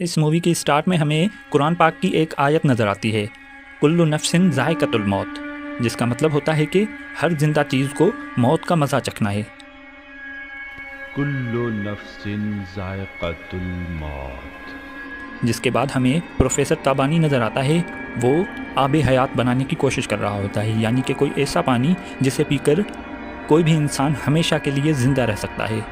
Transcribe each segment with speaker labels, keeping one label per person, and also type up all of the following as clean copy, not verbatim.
Speaker 1: इस मूवी के स्टार्ट में हमें कुरान पाक की एक आयत नज़र आती है, कुल्लु नफ्सिन ज़ायक़तुल मौत, जिसका मतलब होता है कि हर जिंदा चीज़ को मौत का मज़ा चखना है।
Speaker 2: कुल्लु नफ्सिन ज़ायक़तुल मौत।
Speaker 1: जिसके बाद हमें प्रोफेसर ताबानी नज़र आता है, वो आब हयात बनाने की कोशिश कर रहा होता है, यानी कि कोई ऐसा पानी जिसे पीकर कोई भी इंसान हमेशा के लिए ज़िंदा रह सकता है।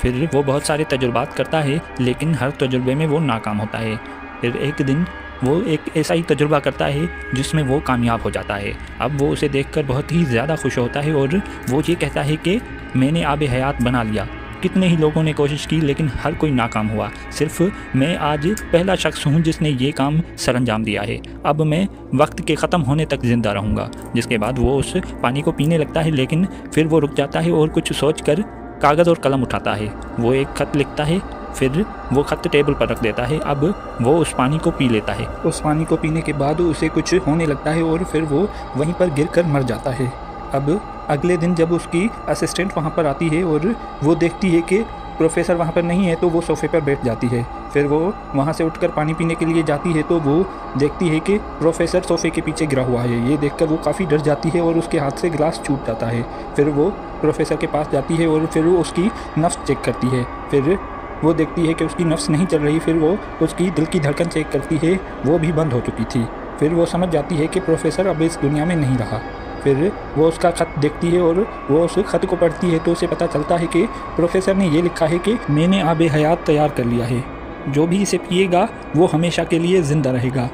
Speaker 1: फिर वो बहुत सारे तजुर्बात करता है, लेकिन हर तजुर्बे में वो नाकाम होता है। फिर एक दिन वो एक ऐसा ही तजुर्बा करता है जिसमें वो कामयाब हो जाता है। अब वो उसे देखकर बहुत ही ज़्यादा खुश होता है और वो ये कहता है कि मैंने आब हयात बना लिया। कितने ही लोगों ने कोशिश की लेकिन हर कोई नाकाम हुआ, सिर्फ मैं आज पहला शख्स हूँ जिसने ये काम सरअंजाम दिया है। अब मैं वक्त के ख़त्म होने तक ज़िंदा रहूँगा। जिसके बाद वो उस पानी को पीने लगता है, लेकिन फिर वो रुक जाता है और कुछ सोच कर कागज़ और कलम उठाता है। वो एक ख़त लिखता है, फिर वो ख़त टेबल पर रख देता है। अब वो उस पानी को पी लेता है। उस पानी को पीने के बाद उसे कुछ होने लगता है और फिर वो वहीं पर गिरकर मर जाता है। अब अगले दिन जब उसकी असिस्टेंट वहाँ पर आती है और वो देखती है कि प्रोफेसर वहाँ पर नहीं है, तो वो सोफ़े पर बैठ जाती है। फिर वो वहाँ से उठकर पानी पीने के लिए जाती है तो वो देखती है कि प्रोफेसर सोफ़े के पीछे गिरा हुआ है। ये देखकर वो काफ़ी डर जाती है और उसके हाथ से गिलास छूट जाता है। फिर वो प्रोफेसर के पास जाती है और फिर वो उसकी नफ्स चेक करती है। फिर वो देखती है कि उसकी नफ्स नहीं चल रही। फिर वो उसकी दिल की धड़कन चेक करती है, वो भी बंद हो चुकी थी। फिर वो समझ जाती है कि प्रोफेसर अब इस दुनिया में नहीं रहा। फिर वो उसका ख़त देखती है और वो उस ख़त को पढ़ती है तो उसे पता चलता है कि प्रोफेसर ने ये लिखा है कि मैंने आब हयात तैयार कर लिया है। जो भी इसे पिएगा वो हमेशा के लिए ज़िंदा रहेगा।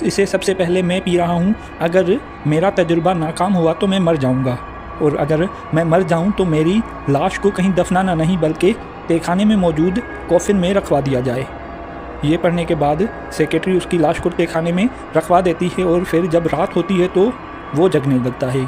Speaker 1: इसे सबसे पहले मैं पी रहा हूँ। अगर मेरा तजुर्बा नाकाम हुआ तो मैं मर जाऊँगा, और अगर मैं मर जाऊँ तो मेरी लाश को कहीं दफनाना नहीं बल्कि तहखाने में मौजूद कॉफिन में रखवा दिया जाए। ये पढ़ने के बाद सेक्रेटरी उसकी लाश को तहखाने में रखवा देती है और फिर जब रात होती है तो वो जगने लगता है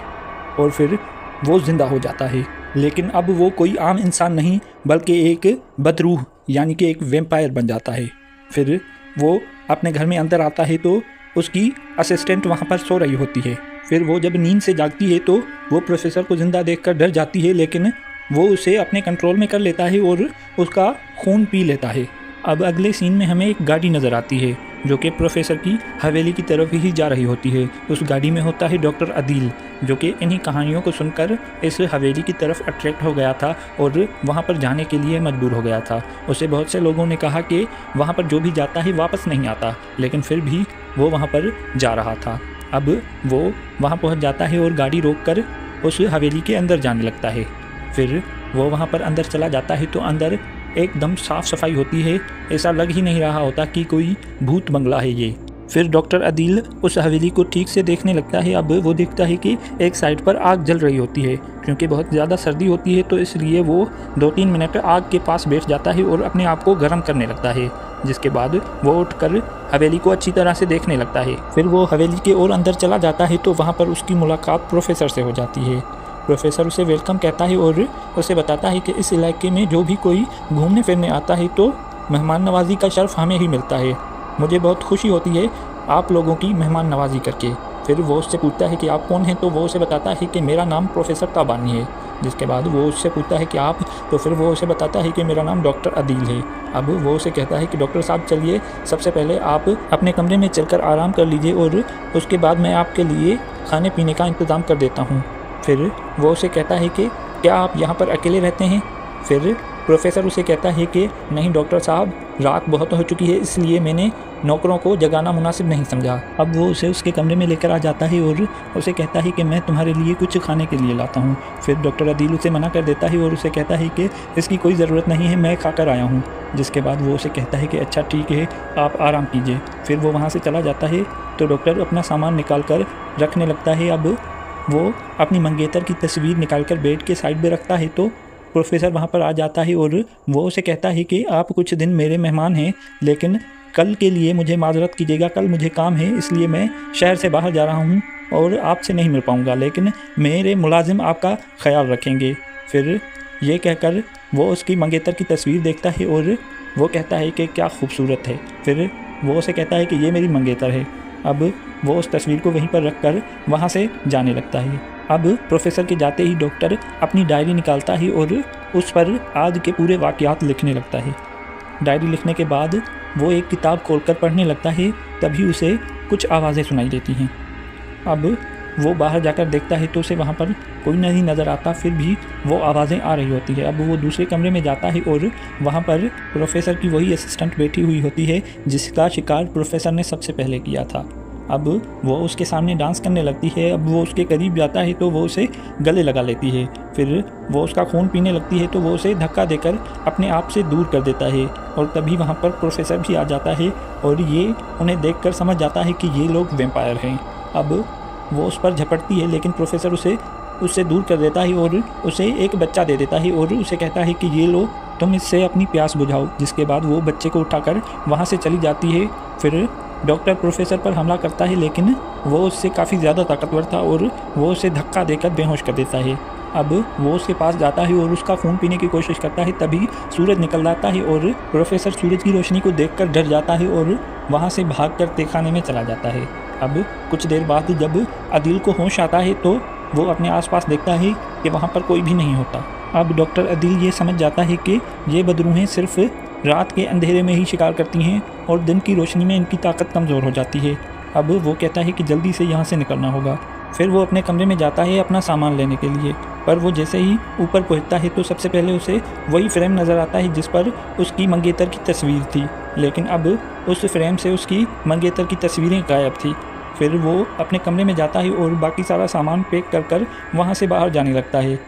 Speaker 1: और फिर वो ज़िंदा हो जाता है। लेकिन अब वो कोई आम इंसान नहीं बल्कि एक बदरूह यानी कि एक वैम्पायर बन जाता है। फिर वो अपने घर में अंदर आता है तो उसकी असिस्टेंट वहाँ पर सो रही होती है। फिर वो जब नींद से जागती है तो वो प्रोफेसर को ज़िंदा देखकर डर जाती है, लेकिन वो उसे अपने कंट्रोल में कर लेता है और उसका खून पी लेता है। अब अगले सीन में हमें एक गाड़ी नज़र आती है जो कि प्रोफेसर की हवेली की तरफ ही जा रही होती है। उस गाड़ी में होता है डॉक्टर अदील, जो कि इन्हीं कहानियों को सुनकर इस हवेली की तरफ अट्रैक्ट हो गया था और वहाँ पर जाने के लिए मजबूर हो गया था। उसे बहुत से लोगों ने कहा कि वहाँ पर जो भी जाता है वापस नहीं आता, लेकिन फिर भी वो वहाँ पर जा रहा था। अब वो वहाँ पहुँच जाता है और गाड़ी रोककर उस हवेली के अंदर जाने लगता है। फिर वो वहाँ पर अंदर चला जाता है तो अंदर एकदम साफ़ सफाई होती है। ऐसा लग ही नहीं रहा होता कि कोई भूत बंगला है ये। फिर डॉक्टर अदील उस हवेली को ठीक से देखने लगता है। अब वो देखता है कि एक साइड पर आग जल रही होती है। क्योंकि बहुत ज़्यादा सर्दी होती है तो इसलिए वो 2-3 मिनट आग के पास बैठ जाता है और अपने आप को गर्म करने लगता है। जिसके बाद वो उठकर हवेली को अच्छी तरह से देखने लगता है। फिर वो हवेली के और अंदर चला जाता है तो वहाँ पर उसकी मुलाकात प्रोफेसर से हो जाती है। प्रोफेसर उसे वेलकम कहता है और उसे बताता है कि इस इलाके में जो भी कोई घूमने फिरने आता है तो मेहमान नवाजी का शर्फ हमें ही मिलता है। मुझे बहुत खुशी होती है आप लोगों की मेहमान नवाजी करके। फिर वो उससे पूछता है कि आप कौन हैं, तो वो उसे बताता है कि मेरा नाम प्रोफेसर ताबानी है। जिसके बाद वो उससे पूछता है कि आप, तो फिर वो उसे बताता है कि मेरा नाम डॉक्टर अदील है। अब वो उसे कहता है कि डॉक्टर साहब चलिए, सबसे पहले आप अपने कमरे में चलकर आराम कर लीजिए और उसके बाद मैं आपके लिए खाने पीने का इंतज़ाम कर देता हूँ। फिर वो उसे कहता है कि क्या आप यहाँ पर अकेले रहते हैं। फिर प्रोफेसर उसे कहता है कि नहीं डॉक्टर साहब, रात बहुत हो चुकी है इसलिए मैंने नौकरों को जगाना मुनासिब नहीं समझा। अब वो उसे उसके कमरे में लेकर आ जाता है और उसे कहता है कि मैं तुम्हारे लिए कुछ खाने के लिए लाता हूँ। फिर डॉक्टर अदील उसे मना कर देता है और उसे कहता है कि इसकी कोई ज़रूरत नहीं है, मैं खाकर आया हूँ। जिसके बाद वो उसे कहता है कि अच्छा ठीक है, आप आराम कीजिए। फिर वो वहाँ से चला जाता है तो डॉक्टर अपना सामान निकाल कर रखने लगता है। अब वो अपनी मंगेतर की तस्वीर निकालकर बेड के साइड में रखता है तो प्रोफेसर वहाँ पर आ जाता है और वो उसे कहता है कि आप कुछ दिन मेरे मेहमान हैं, लेकिन कल के लिए मुझे माजरत कीजिएगा, कल मुझे काम है इसलिए मैं शहर से बाहर जा रहा हूँ और आपसे नहीं मिल पाऊँगा, लेकिन मेरे मुलाजिम आपका ख्याल रखेंगे। फिर ये कहकर वो उसकी मंगेतर की तस्वीर देखता है और वो कहता है कि क्या खूबसूरत है। फिर वो उसे कहता है कि ये मेरी मंगेतर है। अब वो उस तस्वीर को वहीं पर रखकर वहाँ से जाने लगता है। अब प्रोफेसर के जाते ही डॉक्टर अपनी डायरी निकालता है और उस पर आज के पूरे वाक़यात लिखने लगता है। डायरी लिखने के बाद वो एक किताब खोलकर पढ़ने लगता है, तभी उसे कुछ आवाज़ें सुनाई देती हैं। अब वो बाहर जाकर देखता है तो उसे वहाँ पर कोई नहीं नज़र आता, फिर भी वो आवाज़ें आ रही होती है। अब वो दूसरे कमरे में जाता है और वहाँ पर प्रोफेसर की वही असिस्टेंट बैठी हुई होती है जिसका शिकार प्रोफेसर ने सबसे पहले किया था। अब वो उसके सामने डांस करने लगती है। अब वो उसके करीब जाता है तो वो उसे गले लगा लेती है, फिर वो उसका खून पीने लगती है तो वो उसे धक्का देकर अपने आप से दूर कर देता है। और तभी वहाँ पर प्रोफेसर भी आ जाता है और ये उन्हें देखकर समझ जाता है कि ये लोग वैम्पायर हैं। अब वो उस पर झपटती है, लेकिन प्रोफेसर उससे दूर कर देता है और उसे एक बच्चा दे देता है और उसे कहता है कि ये लो, तुम इससे अपनी प्यास बुझाओ। जिसके बाद वो बच्चे को उठाकर वहाँ से चली जाती है। फिर डॉक्टर प्रोफेसर पर हमला करता है, लेकिन वो उससे काफ़ी ज़्यादा ताकतवर था और वो उसे धक्का देकर बेहोश कर देता है। अब वो उसके पास जाता है और उसका खून पीने की कोशिश करता है, तभी सूरज निकल जाता है और प्रोफेसर सूरज की रोशनी को देखकर डर जाता है और वहाँ से भागकर तहखाने में चला जाता है। अब कुछ देर बाद जब अदील को होश आता है तो वो अपने आसपास देखता है कि वहाँ पर कोई भी नहीं होता। अब डॉक्टर अदील ये समझ जाता है कि ये बदरूहें सिर्फ रात के अंधेरे में ही शिकार करती हैं और दिन की रोशनी में इनकी ताकत कमज़ोर हो जाती है। अब वो कहता है कि जल्दी से यहाँ से निकलना होगा। फिर वो अपने कमरे में जाता है अपना सामान लेने के लिए, पर वो जैसे ही ऊपर पहुँचता है तो सबसे पहले उसे वही फ्रेम नज़र आता है जिस पर उसकी मंगेतर की तस्वीर थी, लेकिन अब उस फ्रेम से उसकी मंगेतर की तस्वीरें गायब थी। फिर वो अपने कमरे में जाता है और बाकी सारा सामान पैक कर वहाँ से बाहर जाने लगता है,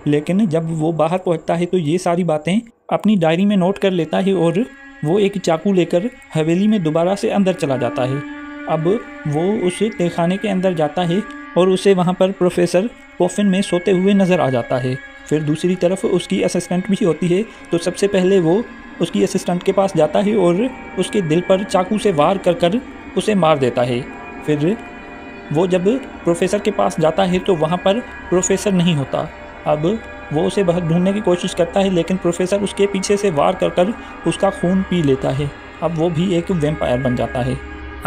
Speaker 1: लेकिन जब वो बाहर पहुँचता है तो ये सारी बातें अपनी डायरी में नोट कर लेता है और वो एक चाकू लेकर हवेली में दोबारा से अंदर चला जाता है। अब वो उस तहखाने के अंदर जाता है और उसे वहाँ पर प्रोफेसर कॉफिन में सोते हुए नज़र आ जाता है। फिर दूसरी तरफ उसकी असिस्टेंट भी होती है, तो सबसे पहले वो उसकी असिस्टेंट के पास जाता है और उसके दिल पर चाकू से वार कर उसे मार देता है। फिर वो जब प्रोफेसर के पास जाता है तो वहाँ पर प्रोफेसर नहीं होता। अब वो उसे बहुत ढूंढने की कोशिश करता है, लेकिन प्रोफेसर उसके पीछे से वार कर उसका खून पी लेता है। अब वो भी एक वैम्पायर बन जाता है।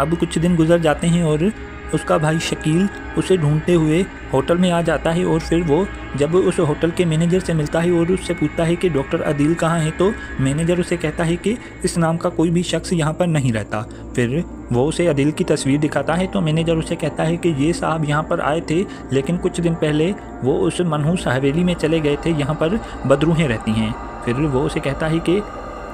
Speaker 1: अब कुछ दिन गुजर जाते हैं और उसका भाई शकील उसे ढूंढते हुए होटल में आ जाता है और फिर वो जब उस होटल के मैनेजर से मिलता है और उससे पूछता है कि डॉक्टर अदील कहाँ है, तो मैनेजर उसे कहता है कि इस नाम का कोई भी शख्स यहाँ पर नहीं रहता। फिर वो उसे अदील की तस्वीर दिखाता है तो मैनेजर उसे कहता है कि ये साहब यहाँ पर आए थे, लेकिन कुछ दिन पहले वो उस मनहूस हवेली में चले गए थे, यहाँ पर बदरूहें रहती हैं। फिर वो उसे कहता है कि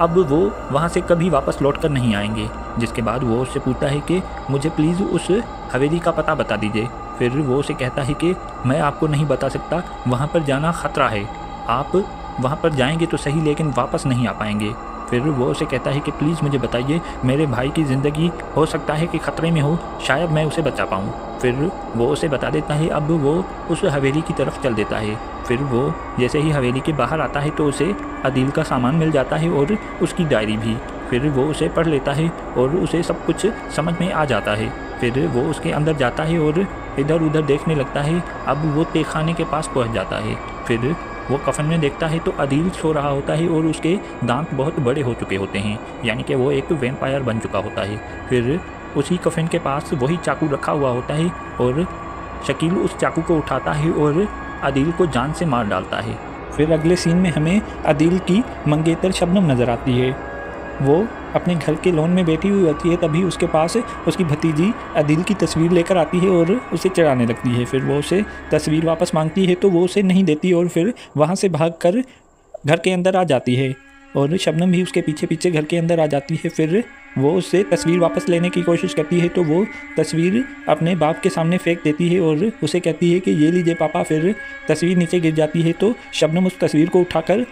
Speaker 1: अब वो वहाँ से कभी वापस लौट कर नहीं आएंगे। जिसके बाद वो उससे पूछता है कि मुझे प्लीज़ उस हवेली का पता बता दीजिए। फिर वो उसे कहता है कि मैं आपको नहीं बता सकता, वहाँ पर जाना ख़तरा है, आप वहाँ पर जाएंगे तो सही लेकिन वापस नहीं आ पाएंगे। फिर वो उसे कहता है कि प्लीज़ मुझे बताइए, मेरे भाई की ज़िंदगी हो सकता है कि ख़तरे में हो, शायद मैं उसे बचा पाऊँ। फिर वो उसे बता देता है। अब वो उस हवेली की तरफ चल देता है। फिर वो जैसे ही हवेली के बाहर आता है तो उसे अदील का सामान मिल जाता है और उसकी डायरी भी। फिर वो उसे पढ़ लेता है और उसे सब कुछ समझ में आ जाता है। फिर वो उसके अंदर जाता है और इधर उधर देखने लगता है। अब वो तहखाने के पास पहुंच जाता है। फिर वो कफन में देखता है तो अदील सो रहा होता है और उसके दांत बहुत बड़े हो चुके होते हैं, यानी कि वो एक वैम्पायर बन चुका होता है। फिर उसी कफन के पास वही चाकू रखा हुआ होता है और शकील उस चाकू को उठाता है और अदील को जान से मार डालता है। फिर अगले सीन में हमें अदील की मंगेतर शबनम नज़र आती है। वो अपने घर के लॉन में बैठी हुई होती है, तभी उसके पास उसकी भतीजी अदील की तस्वीर लेकर आती है और उसे चढ़ाने लगती है। फिर वो उसे तस्वीर वापस मांगती है तो वो उसे नहीं देती और फिर वहाँ से भागकर घर के अंदर आ जाती है और शबनम भी उसके पीछे पीछे घर के अंदर आ जाती है। फिर वो उससे तस्वीर वापस लेने की कोशिश करती है तो वो तस्वीर अपने बाप के सामने फेंक देती है और उसे कहती है कि ये लीजिए पापा। फिर तस्वीर नीचे गिर जाती है तो शबनम उस तस्वीर को उठाकर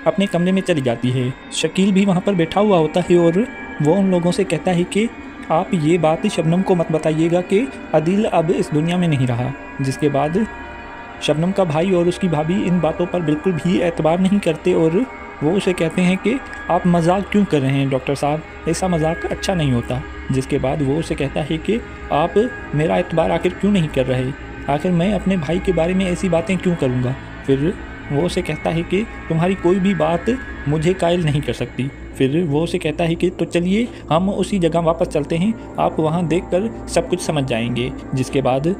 Speaker 1: अपने कमरे में चली जाती है। शकील भी वहाँ पर बैठा हुआ होता है और वो उन लोगों से कहता है कि आप ये बात शबनम को मत बताइएगा कि अदील अब इस दुनिया में नहीं रहा। जिसके बाद शबनम का भाई और उसकी भाभी इन बातों पर बिल्कुल भी एतबार नहीं करते और वो उसे कहते हैं कि आप मजाक क्यों कर रहे हैं डॉक्टर साहब, ऐसा मजाक अच्छा नहीं होता। जिसके बाद वो उसे कहता है कि आप मेरा एतबार आखिर क्यों नहीं कर रहे, आखिर मैं अपने भाई के बारे में ऐसी बातें क्यों करूँगा। फिर वो उसे कहता है कि तुम्हारी कोई भी बात मुझे कायल नहीं कर सकती। फिर वो उसे कहता है कि तो चलिए हम उसी जगह वापस चलते हैं, आप वहाँ देखकर सब कुछ समझ जाएंगे। जिसके बाद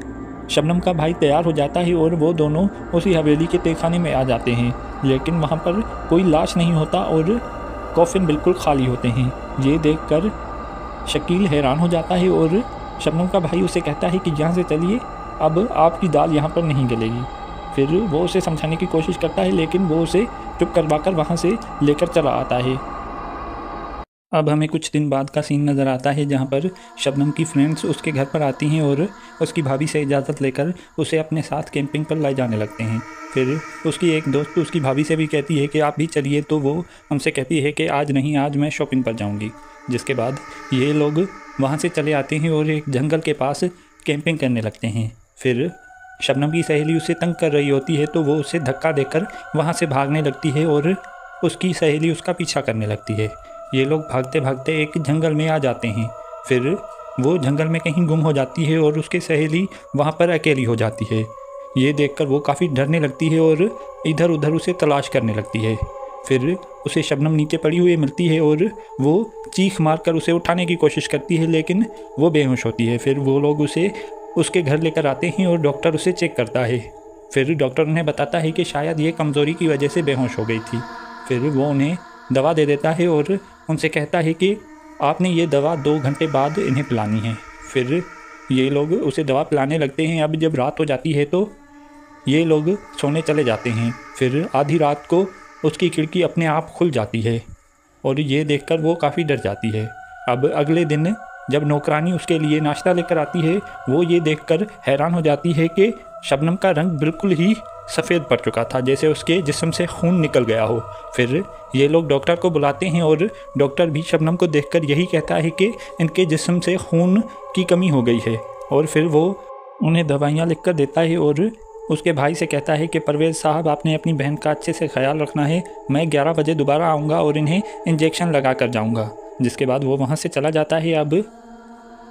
Speaker 1: शबनम का भाई तैयार हो जाता है और वो दोनों उसी हवेली के तहखाने में आ जाते हैं, लेकिन वहाँ पर कोई लाश नहीं होता और कॉफिन बिल्कुल खाली होते हैं। ये देखकर शकील हैरान हो जाता है और शबनम का भाई उसे कहता है कि यहाँ से चलिए, अब आपकी दाल यहाँ पर नहीं गलेगी। फिर वो उसे समझाने की कोशिश करता है लेकिन वो उसे चुप करवाकर वहाँ से लेकर चला आता है। अब हमें कुछ दिन बाद का सीन नज़र आता है जहाँ पर शबनम की फ्रेंड्स उसके घर पर आती हैं और उसकी भाभी से इजाज़त लेकर उसे अपने साथ कैंपिंग पर ले जाने लगते हैं। फिर उसकी एक दोस्त उसकी भाभी से भी कहती है कि आप भी चलिए, तो वो हमसे कहती है कि आज नहीं, आज मैं शॉपिंग पर जाऊँगी। जिसके बाद ये लोग वहाँ से चले आते हैं और एक जंगल के पास कैंपिंग करने लगते हैं। फिर शबनम की सहेली उसे तंग कर रही होती है तो वो उसे धक्का देकर वहाँ से भागने लगती है और उसकी सहेली उसका पीछा करने लगती है। ये लोग भागते भागते एक जंगल में आ जाते हैं। फिर वो जंगल में कहीं गुम हो जाती है और उसकी सहेली वहाँ पर अकेली हो जाती है। ये देखकर वो काफ़ी डरने लगती है और इधर उधर उसे तलाश करने लगती है। फिर उसे शबनम नीचे पड़ी हुई मिलती है और वो चीख मारकर उसे उठाने की कोशिश करती है लेकिन वो बेहोश होती है। फिर वो लोग उसे उसके घर लेकर आते हैं और डॉक्टर उसे चेक करता है। फिर डॉक्टर उन्हें बताता है कि शायद ये कमज़ोरी की वजह से बेहोश हो गई थी। फिर वो उन्हें दवा दे देता है और उनसे कहता है कि आपने ये दवा 2 घंटे बाद इन्हें पिलानी है। फिर ये लोग उसे दवा पिलाने लगते हैं। अब जब रात हो जाती है तो ये लोग सोने चले जाते हैं। फिर आधी रात को उसकी खिड़की अपने आप खुल जाती है और ये देखकर वो काफ़ी डर जाती है। अब अगले दिन जब नौकरानी उसके लिए नाश्ता लेकर आती है, वो ये देखकर हैरान हो जाती है कि शबनम का रंग बिल्कुल ही सफ़ेद पड़ चुका था, जैसे उसके जिस्म से खून निकल गया हो। फिर ये लोग डॉक्टर को बुलाते हैं और डॉक्टर भी शबनम को देखकर यही कहता है कि इनके जिस्म से खून की कमी हो गई है। और फिर वो उन्हें दवाइयाँ लिख कर देता है और उसके भाई से कहता है कि परवेज़ साहब, आपने अपनी बहन का अच्छे से ख्याल रखना है। मैं 11 बजे दोबारा आऊँगा और इन्हें इंजेक्शन लगा कर जाऊँगा। जिसके बाद वो वहाँ से चला जाता है। अब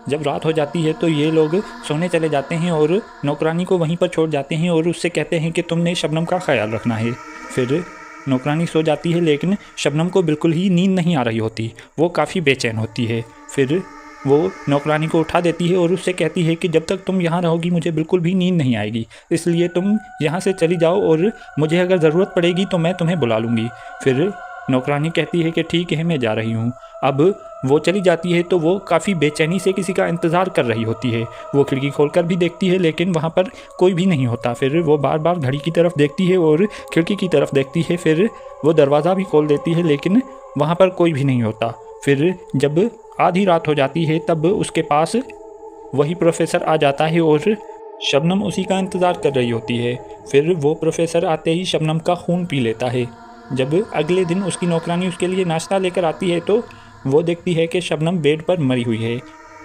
Speaker 1: जब रात हो जाती है तो ये लोग सोने चले जाते हैं और नौकरानी को वहीं पर छोड़ जाते हैं और उससे कहते हैं कि तुमने शबनम का ख्याल रखना है। फिर नौकरानी सो जाती है लेकिन शबनम को बिल्कुल ही नींद नहीं आ रही होती, वो काफ़ी बेचैन होती है। फिर वो नौकरानी को उठा देती है और उससे कहती है कि जब तक तुम यहाँ रहोगी मुझे बिल्कुल भी नींद नहीं आएगी, इसलिए तुम यहाँ से चली जाओ और मुझे अगर ज़रूरत पड़ेगी तो मैं तुम्हें बुला लूँगी। फिर नौकरानी कहती है कि ठीक है, मैं जा रही हूँ। अब वो चली जाती है तो वो काफ़ी बेचैनी से किसी का इंतज़ार कर रही होती है। वो खिड़की खोलकर भी देखती है लेकिन वहाँ पर कोई भी नहीं होता। फिर वो बार बार घड़ी की तरफ देखती है और खिड़की की तरफ देखती है। फिर वो दरवाज़ा भी खोल देती है लेकिन वहाँ पर कोई भी नहीं होता। फिर जब आधी रात हो जाती है तब उसके पास वही प्रोफेसर आ जाता है और शबनम उसी का इंतज़ार कर रही होती है। फिर वो प्रोफेसर आते ही शबनम का खून पी लेता है। जब अगले दिन उसकी नौकरानी उसके लिए नाश्ता लेकर आती है तो वो देखती है कि शबनम बेड पर मरी हुई है।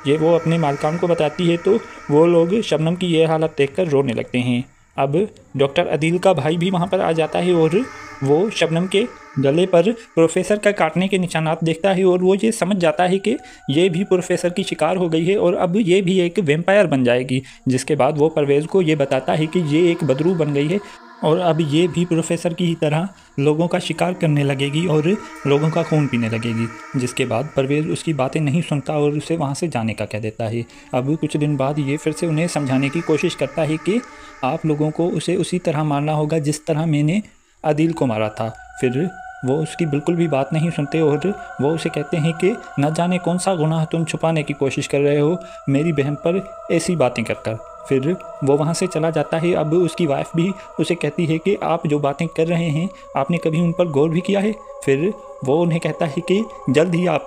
Speaker 1: ये वो अपने मालकान को बताती है तो वो लोग शबनम की ये हालत देखकर रोने लगते हैं। अब डॉक्टर अदील का भाई भी वहाँ पर आ जाता है और वो शबनम के गले पर प्रोफेसर का काटने के निशानात देखता है और वो ये समझ जाता है कि ये भी प्रोफेसर की शिकार हो गई है और अब ये भी एक वेम्पायर बन जाएगी। जिसके बाद वो परवेज़ को ये बताता है कि ये एक बदरू बन गई है और अब ये भी प्रोफेसर की ही तरह लोगों का शिकार करने लगेगी और लोगों का खून पीने लगेगी। जिसके बाद परवेज़ उसकी बातें नहीं सुनता और उसे वहाँ से जाने का कह देता है। अब कुछ दिन बाद ये फिर से उन्हें समझाने की कोशिश करता है कि आप लोगों को उसे उसी तरह मारना होगा जिस तरह मैंने अदील को मारा था। फिर वो उसकी बिल्कुल भी बात नहीं सुनते और वो उसे कहते हैं कि न जाने कौन सा गुनाह तुम छुपाने की कोशिश कर रहे हो मेरी बहन पर ऐसी बातें कर। फिर वो वहाँ से चला जाता है। अब उसकी वाइफ भी उसे कहती है कि आप जो बातें कर रहे हैं आपने कभी उन पर गौर भी किया है। फिर वो उन्हें कहता है कि जल्द ही आप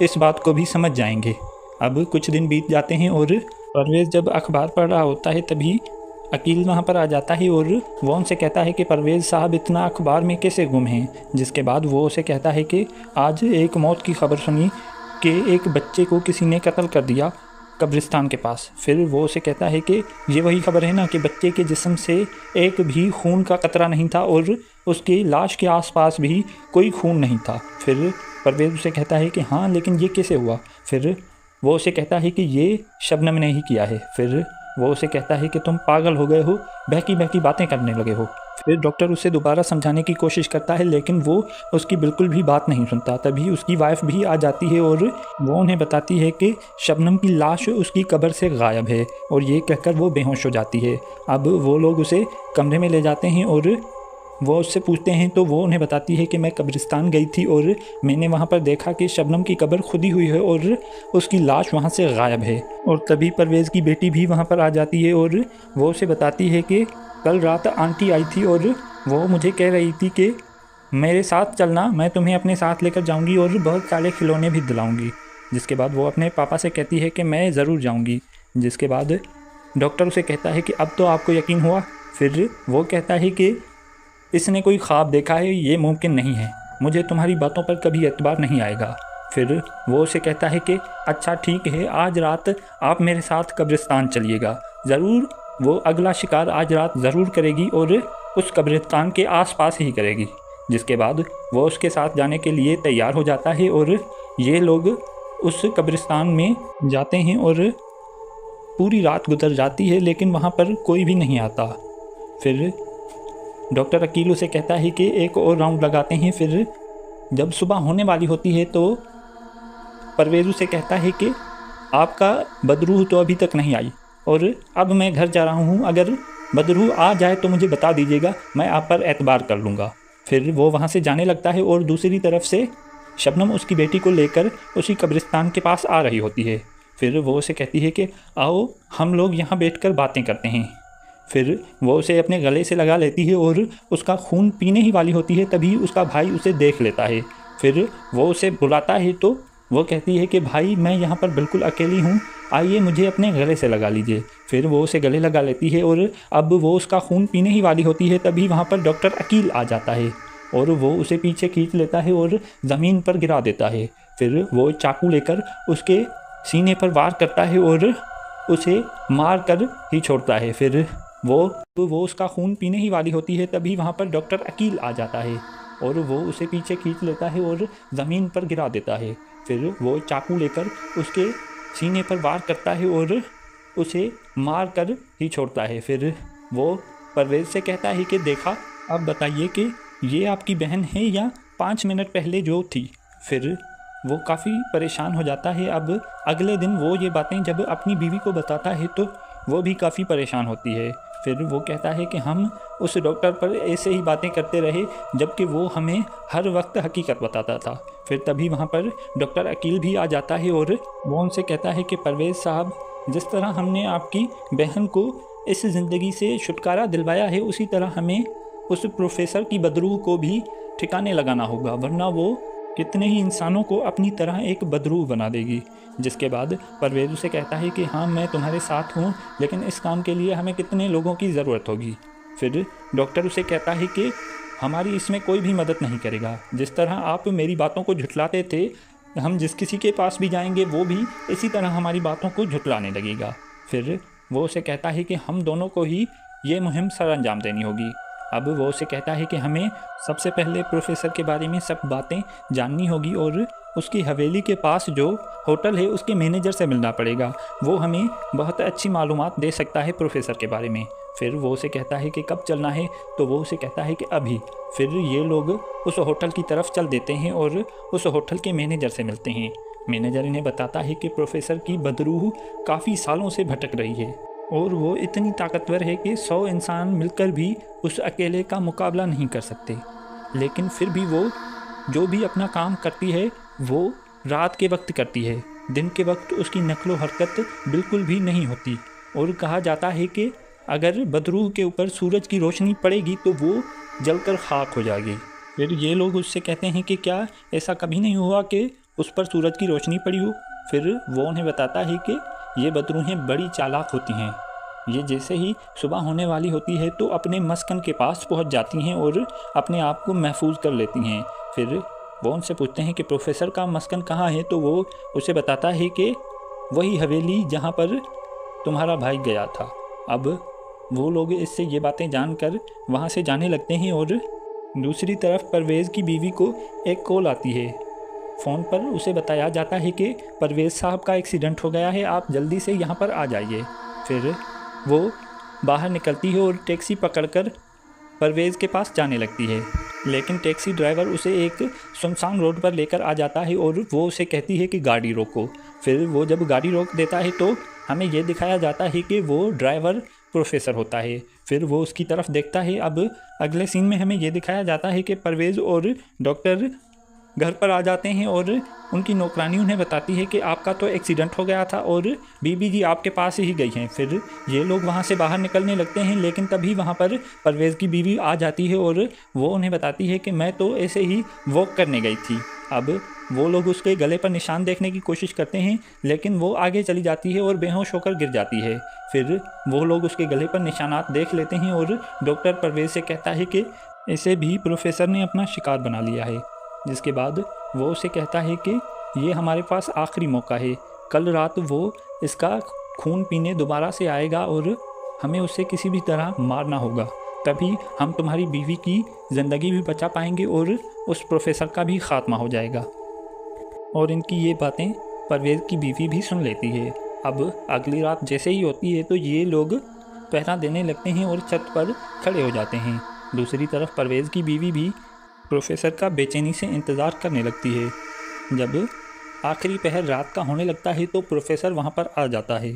Speaker 1: इस बात को भी समझ जाएंगे। अब कुछ दिन बीत जाते हैं और परवेज़ जब अखबार पढ़ रहा होता है तभी अकील वहाँ पर आ जाता है और वो उनसे कहता है कि परवेज़ साहब इतना अखबार में कैसे गुम हैं। जिसके बाद वो उसे कहता है कि आज एक मौत की खबर सुनी कि एक बच्चे को किसी ने कत्ल कर दिया कब्रिस्तान के पास। फिर वो उसे कहता है कि ये वही खबर है ना कि बच्चे के जिस्म से एक भी खून का कतरा नहीं था और उसकी लाश के आसपास भी कोई खून नहीं था। फिर परवेज़ उसे कहता है कि हाँ, लेकिन ये कैसे हुआ। फिर वो उसे कहता है कि ये शबनम ने ही किया है। फिर वो उसे कहता है कि तुम पागल हो गए हो, बहकी बहकी बातें करने लगे हो। फिर डॉक्टर उसे दोबारा समझाने की कोशिश करता है लेकिन वो उसकी बिल्कुल भी बात नहीं सुनता। तभी उसकी वाइफ भी आ जाती है और वो उन्हें बताती है कि शबनम की लाश उसकी कब्र से गायब है और ये कहकर वो बेहोश हो जाती है। अब वो लोग उसे कमरे में ले जाते हैं और वो उससे पूछते हैं तो वो उन्हें बताती है कि मैं कब्रिस्तान गई थी और मैंने वहाँ पर देखा कि शबनम की कब्र खुदी हुई है और उसकी लाश वहाँ से गायब है। और तभी परवेज़ की बेटी भी वहाँ पर आ जाती है और वो उसे बताती है कि कल रात आंटी आई थी और वो मुझे कह रही थी कि मेरे साथ चलना, मैं तुम्हें अपने साथ लेकर जाऊंगी और बहुत सारे खिलौने भी दिलाऊंगी। जिसके बाद वो अपने पापा से कहती है कि मैं ज़रूर जाऊंगी। जिसके बाद डॉक्टर उसे कहता है कि अब तो आपको यकीन हुआ। फिर वो कहता है कि इसने कोई ख्वाब देखा है, ये मुमकिन नहीं है, मुझे तुम्हारी बातों पर कभी एतबार नहीं आएगा। फिर वो उसे कहता है कि अच्छा ठीक है, आज रात आप मेरे साथ कब्रिस्तान चलिएगा, ज़रूर वो अगला शिकार आज रात ज़रूर करेगी और उस कब्रिस्तान के आसपास ही करेगी। जिसके बाद वो उसके साथ जाने के लिए तैयार हो जाता है और ये लोग उस कब्रिस्तान में जाते हैं और पूरी रात गुजर जाती है लेकिन वहाँ पर कोई भी नहीं आता। फिर डॉक्टर अकील उसे कहता है कि एक और राउंड लगाते हैं। फिर जब सुबह होने वाली होती है तो परवेज़ उसे कहता है कि आपका बदरूह तो अभी तक नहीं आई और अब मैं घर जा रहा हूँ, अगर बदरूह आ जाए तो मुझे बता दीजिएगा, मैं आप पर एतबार कर लूँगा। फिर वो वहाँ से जाने लगता है और दूसरी तरफ से शबनम उसकी बेटी को लेकर उसी कब्रिस्तान के पास आ रही होती है। फिर वो उसे कहती है कि आओ हम लोग यहाँ बैठकर बातें करते हैं। फिर वो उसे अपने गले से लगा लेती है और उसका खून पीने ही वाली होती है, तभी उसका भाई उसे देख लेता है। फिर वो उसे बुलाता है तो वो कहती है कि भाई मैं यहाँ पर बिल्कुल अकेली हूँ, आइए मुझे अपने गले से लगा लीजिए। फिर वो उसे गले लगा लेती है और अब वो उसका खून पीने ही वाली होती है, तभी वहाँ पर डॉक्टर अकील आ जाता है और वो उसे पीछे खींच लेता है और ज़मीन पर गिरा देता है। फिर वो चाकू लेकर उसके सीने पर वार करता है और उसे मार कर ही छोड़ता है। फिर वो उसका खून पीने ही वाली होती है, तभी वहाँ पर डॉक्टर अकील आ जाता है और वो उसे पीछे खींच लेता है और ज़मीन पर गिरा देता है। फिर वो चाकू लेकर उसके सीने पर वार करता है और उसे मार कर ही छोड़ता है। फिर वो परवेज़ से कहता है कि देखा, अब बताइए कि ये आपकी बहन है या 5 मिनट पहले जो थी। फिर वो काफ़ी परेशान हो जाता है। अब अगले दिन वो ये बातें जब अपनी बीवी को बताता है तो वो भी काफ़ी परेशान होती है। फिर वो कहता है कि हम उस डॉक्टर पर ऐसे ही बातें करते रहे जबकि वो हमें हर वक्त हकीकत बताता था। फिर तभी वहाँ पर डॉक्टर अकील भी आ जाता है और वो उनसे कहता है कि परवेज़ साहब, जिस तरह हमने आपकी बहन को इस ज़िंदगी से छुटकारा दिलवाया है, उसी तरह हमें उस प्रोफेसर की बदरूह को भी ठिकाने लगाना होगा, वरना वो कितने ही इंसानों को अपनी तरह एक बदरूह बना देगी। जिसके बाद परवेज़ उसे कहता है कि हाँ मैं तुम्हारे साथ हूँ, लेकिन इस काम के लिए हमें कितने लोगों की ज़रूरत होगी। फिर डॉक्टर उसे कहता है कि हमारी इसमें कोई भी मदद नहीं करेगा, जिस तरह आप मेरी बातों को झुठलाते थे, हम जिस किसी के पास भी जाएंगे वो भी इसी तरह हमारी बातों को झुठलाने लगेगा। फिर वो उसे कहता है कि हम दोनों को ही ये मुहिम सर अंजाम देनी होगी। अब वो उसे कहता है कि हमें सबसे पहले प्रोफेसर के बारे में सब बातें जाननी होगी और उसकी हवेली के पास जो होटल है उसके मैनेजर से मिलना पड़ेगा, वो हमें बहुत अच्छी मालूमात दे सकता है प्रोफेसर के बारे में। फिर वो उसे कहता है कि कब चलना है, तो वो उसे कहता है कि अभी। फिर ये लोग उस होटल की तरफ चल देते हैं और उस होटल के मैनेजर से मिलते हैं। मैनेजर इन्हें बताता है कि प्रोफेसर की बदरूह काफ़ी सालों से भटक रही है और वो इतनी ताकतवर है कि 100 इंसान मिलकर भी उस अकेले का मुकाबला नहीं कर सकते। लेकिन फिर भी वो जो भी अपना काम करती है वो रात के वक्त करती है, दिन के वक्त उसकी नकलो हरकत बिल्कुल भी नहीं होती। और कहा जाता है कि अगर बदरूह के ऊपर सूरज की रोशनी पड़ेगी तो वो जलकर खाक हो जाएगी। फिर ये लोग उससे कहते हैं कि क्या ऐसा कभी नहीं हुआ कि उस पर सूरज की रोशनी पड़ी हो। फिर वो उन्हें बताता है कि ये बदरूहें बड़ी चालाक होती हैं, ये जैसे ही सुबह होने वाली होती है तो अपने मस्कन के पास पहुंच जाती हैं और अपने आप को महफूज कर लेती हैं। फिर वो उनसे पूछते हैं कि प्रोफेसर का मस्कन कहाँ है, तो वो उसे बताता है कि वही हवेली जहाँ पर तुम्हारा भाई गया था। अब वो लोग इससे ये बातें जानकर वहाँ से जाने लगते हैं और दूसरी तरफ परवेज़ की बीवी को एक कॉल आती है। फ़ोन पर उसे बताया जाता है कि परवेज़ साहब का एक्सीडेंट हो गया है, आप जल्दी से यहाँ पर आ जाइए। फिर वो बाहर निकलती है और टैक्सी पकड़कर परवेज़ के पास जाने लगती है, लेकिन टैक्सी ड्राइवर उसे एक सुनसान रोड पर लेकर आ जाता है और वो उसे कहती है कि गाड़ी रोको। फिर वो जब गाड़ी रोक देता है तो हमें ये दिखाया जाता है कि वो ड्राइवर प्रोफेसर होता है। फिर वो उसकी तरफ देखता है। अब अगले सीन में हमें ये दिखाया जाता है कि परवेज़ और डॉक्टर घर पर आ जाते हैं और उनकी नौकरानी उन्हें बताती है कि आपका तो एक्सीडेंट हो गया था और बीबी जी आपके पास ही गई हैं। फिर ये लोग वहाँ से बाहर निकलने लगते हैं, लेकिन तभी वहाँ पर परवेज़ की बीवी आ जाती है और वो उन्हें बताती है कि मैं तो ऐसे ही वॉक करने गई थी। अब वो लोग उसके गले पर निशान देखने की कोशिश करते हैं, लेकिन वो आगे चली जाती है और बेहोश होकर गिर जाती है। फिर वो लोग उसके गले पर निशानात देख लेते हैं और डॉक्टर परवेज़ से कहता है कि इसे भी प्रोफेसर ने अपना शिकार बना लिया है। जिसके बाद वो उसे कहता है कि ये हमारे पास आखिरी मौका है, कल रात वो इसका खून पीने दोबारा से आएगा और हमें उसे किसी भी तरह मारना होगा, तभी हम तुम्हारी बीवी की ज़िंदगी भी बचा पाएंगे और उस प्रोफेसर का भी ख़ात्मा हो जाएगा। और इनकी ये बातें परवेज़ की बीवी भी सुन लेती है। अब अगली रात जैसे ही होती है तो ये लोग पहरा देने लगते हैं और छत पर खड़े हो जाते हैं। दूसरी तरफ परवेज़ की बीवी भी प्रोफेसर का बेचैनी से इंतज़ार करने लगती है। जब आखिरी पहर रात का होने लगता है तो प्रोफेसर वहाँ पर आ जाता है।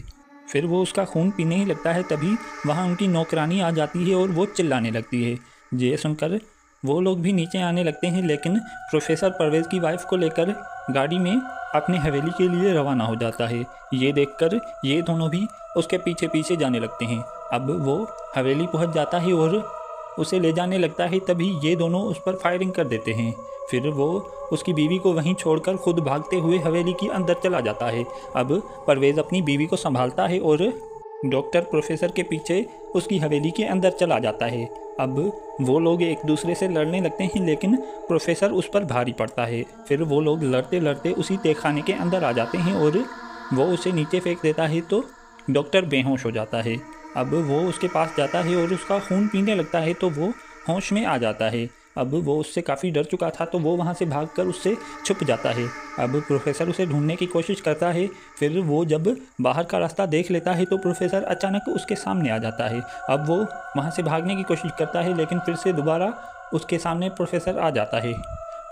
Speaker 1: फिर वो उसका खून पीने ही लगता है, तभी वहाँ उनकी नौकरानी आ जाती है और वो चिल्लाने लगती है। ये सुनकर वो लोग भी नीचे आने लगते हैं, लेकिन प्रोफेसर परवेज़ की वाइफ को लेकर गाड़ी में अपनी हवेली के लिए रवाना हो जाता है। ये देखकर ये दोनों भी उसके पीछे पीछे जाने लगते हैं। अब वो हवेली पहुँच जाता है और उसे ले जाने लगता है, तभी ये दोनों उस पर फायरिंग कर देते हैं। फिर वो उसकी बीवी को वहीं छोड़कर खुद भागते हुए हवेली के अंदर चला जाता है। अब परवेज़ अपनी बीवी को संभालता है और डॉक्टर प्रोफेसर के पीछे उसकी हवेली के अंदर चला जाता है। अब वो लोग एक दूसरे से लड़ने लगते हैं, लेकिन प्रोफेसर उस पर भारी पड़ता है। फिर वो लोग लड़ते लड़ते उसी तहखाने के अंदर आ जाते हैं और वो उसे नीचे फेंक देता है तो डॉक्टर बेहोश हो जाता है। अब वो उसके पास जाता है और उसका खून पीने लगता है तो वो होश में आ जाता है। अब वो उससे काफ़ी डर चुका था तो वो वहाँ से भागकर उससे छुप जाता है। अब प्रोफेसर उसे ढूंढने की कोशिश करता है। फिर वो जब बाहर का रास्ता देख लेता है तो प्रोफेसर अचानक उसके सामने आ जाता है। अब वो वहाँ से भागने की कोशिश करता है, लेकिन फिर से दोबारा उसके सामने प्रोफेसर आ जाता है।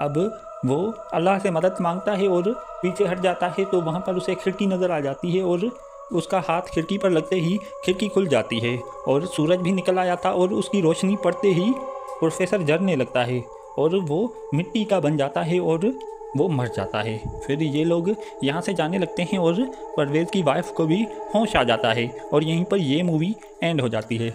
Speaker 1: अब वो अल्लाह से मदद मांगता है और पीछे हट जाता है तो वहाँ पर उसे खिड़की नज़र आ जाती है और उसका हाथ खिड़की पर लगते ही खिड़की खुल जाती है और सूरज भी निकल आया था और उसकी रोशनी पड़ते ही प्रोफेसर जलने लगता है और वो मिट्टी का बन जाता है और वो मर जाता है। फिर ये लोग यहाँ से जाने लगते हैं और परवेज़ की वाइफ को भी होश आ जाता है और यहीं पर ये मूवी एंड हो जाती है।